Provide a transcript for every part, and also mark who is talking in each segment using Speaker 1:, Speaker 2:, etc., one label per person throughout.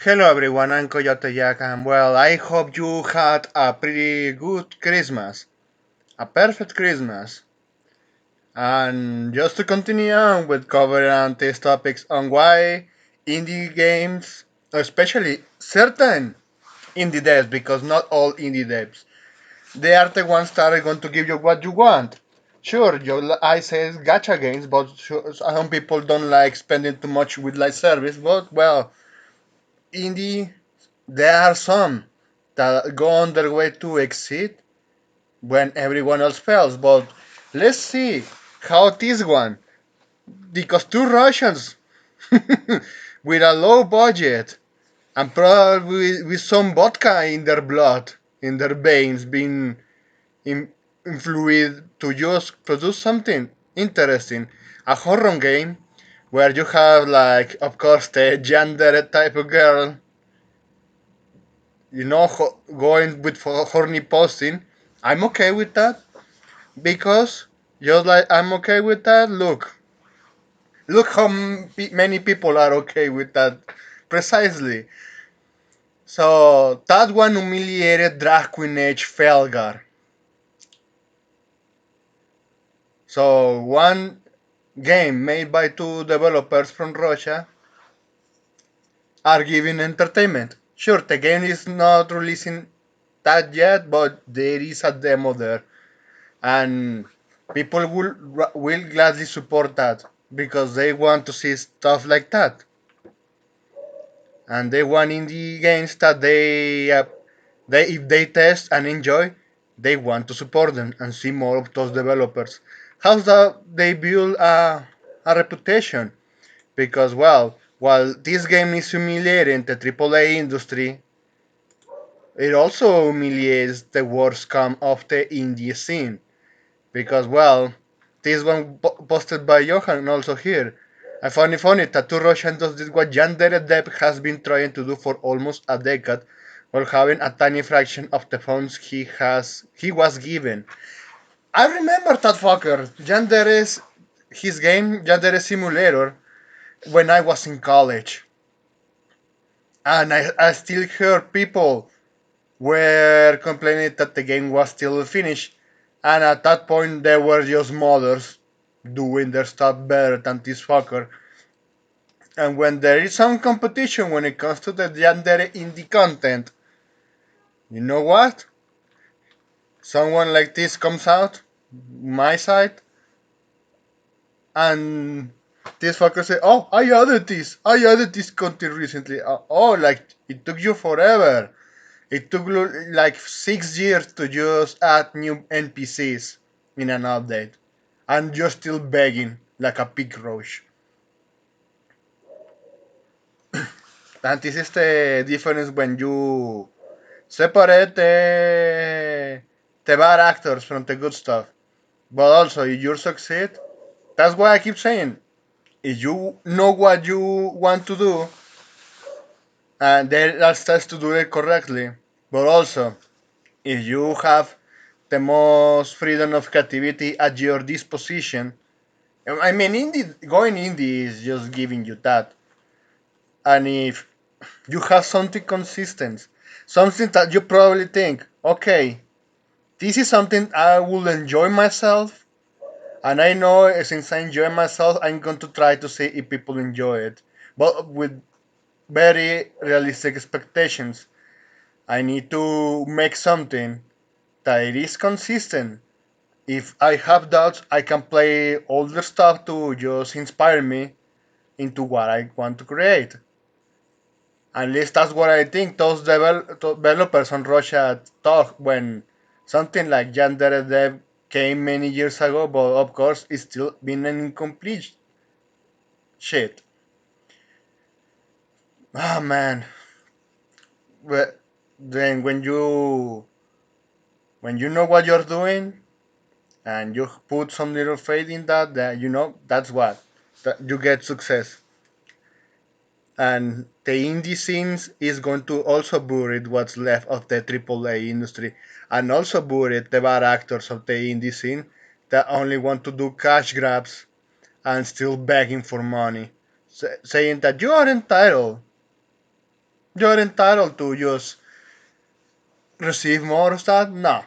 Speaker 1: Hello everyone, I'm Coyote Jack, and well, I hope you had a pretty good Christmas. A perfect Christmas. And just to continue on with covering these topics on why indie games, especially certain indie devs, because not all indie devs, they are the ones that are going to give you what you want. Sure, I say gacha games, but some people don't like spending too much with live service, but well, indie, there are some that go on their way to exit when everyone else fails. But let's see how this one, because two Russians with a low budget and probably with some vodka in their blood, in their veins, being in, influenced to just produce something interesting. A horror game where you have, like, of course, the gender type of girl, going with horny posting. I'm okay with that because just like I'm okay with that. Look how many people are okay with that. Precisely. So that one humiliated drag queen age Felgar. So one game made by two developers from Russia are giving entertainment. Sure, the game is not releasing that yet, but there is a demo there, and people will gladly support that because they want to see stuff like that, and they want indie games that they if they test and enjoy, they want to support them and see more of those developers. How's that they build a reputation? Because well, while this game is humiliating the AAA industry, it also humiliates the worst scum of the indie scene. Because well, this one posted by Johan also here. I found it funny that two Russians did what Jan Deredev has been trying to do for almost a decade, while having a tiny fraction of the funds he was given. I remember that fucker, Jan Deres, his game Jan Deres Simulator, when I was in college, and I still heard people were complaining that the game was still finished, and at that point they were just modders doing their stuff better than this fucker. And when there is some competition when it comes to the gender indie content, you know what? Someone like this comes out, my side, and this fucker say, "Oh, I added this content recently. Oh, like it took you forever. It took like 6 years to just add new NPCs in an update, and you're still begging like a pig roach." And this is the difference when you separate the bad actors from the good stuff. But also, if you succeed, that's why I keep saying, if you know what you want to do, and that starts to do it correctly, but also, if you have the most freedom of creativity at your disposition, I mean, going indie is just giving you that. And if you have something consistent, something that you probably think, okay, this is something I will enjoy myself, and I know since I enjoy myself, I'm going to try to see if people enjoy it, but with very realistic expectations. I need to make something that it is consistent. If I have doubts, I can play older stuff to just inspire me into what I want to create. At least that's what I think those developers on Russia thought when something like Yandere Dev came many years ago, but of course it's still been an incomplete shit. Ah man, but then when you know what you're doing and you put some little faith in that, that you know that's what that you get success. And the indie scenes is going to also bury what's left of the AAA industry, and also bury the bad actors of the indie scene that only want to do cash grabs and still begging for money, saying that you are entitled. You're entitled to just receive more stuff. No.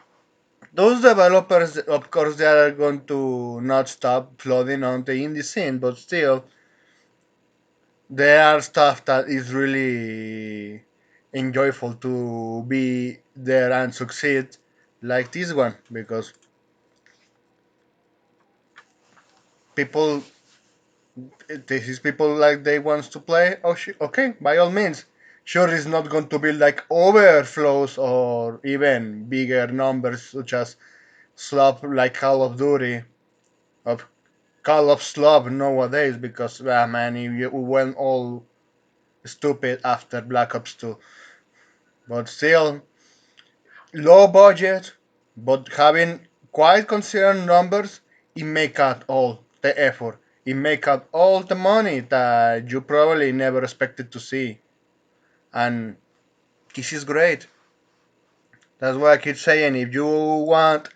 Speaker 1: Those developers, of course, they are going to not stop flooding on the indie scene, but still, there are stuff that is really enjoyable to be there and succeed, like this one, because people, this is people like they wants to play. Oh, okay, by all means. Sure, it's not going to be like overflows or even bigger numbers such as slop like Call of Duty of Call of Slop nowadays because man, you went all stupid after Black Ops 2. But still, low budget, but having quite considerable numbers, it make out all the effort. It make out all the money that you probably never expected to see. And this is great. That's why I keep saying if you want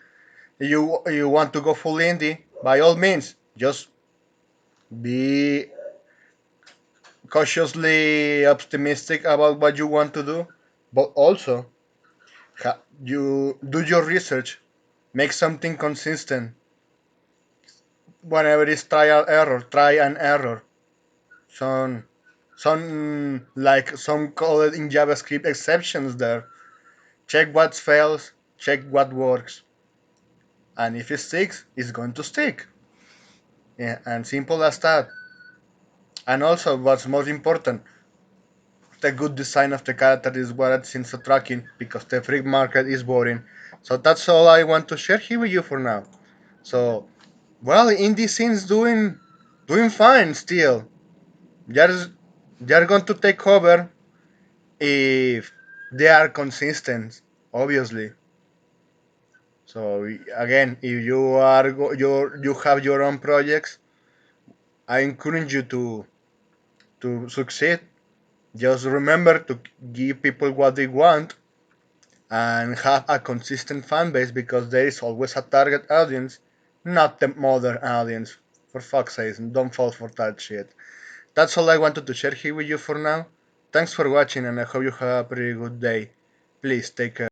Speaker 1: to go full indie, by all means, just be cautiously optimistic about what you want to do, but also you do your research, make something consistent. Whenever it's trial error, try and error. Some some call it in JavaScript exceptions there. Check what fails, check what works, and if it sticks, it's going to stick. Yeah, and simple as that. And also, what's most important, the good design of the character is what it's in the tracking because the free market is boring. So that's all I want to share here with you for now. So, well, indie scene's doing fine still. They're they're going to take over if they are consistent, obviously. So again, if you are you have your own projects, I encourage you to succeed. Just remember to give people what they want and have a consistent fan base because there is always a target audience, not the modern audience. For fuck's sake, don't fall for that shit. That's all I wanted to share here with you for now. Thanks for watching and I hope you have a pretty good day. Please take care.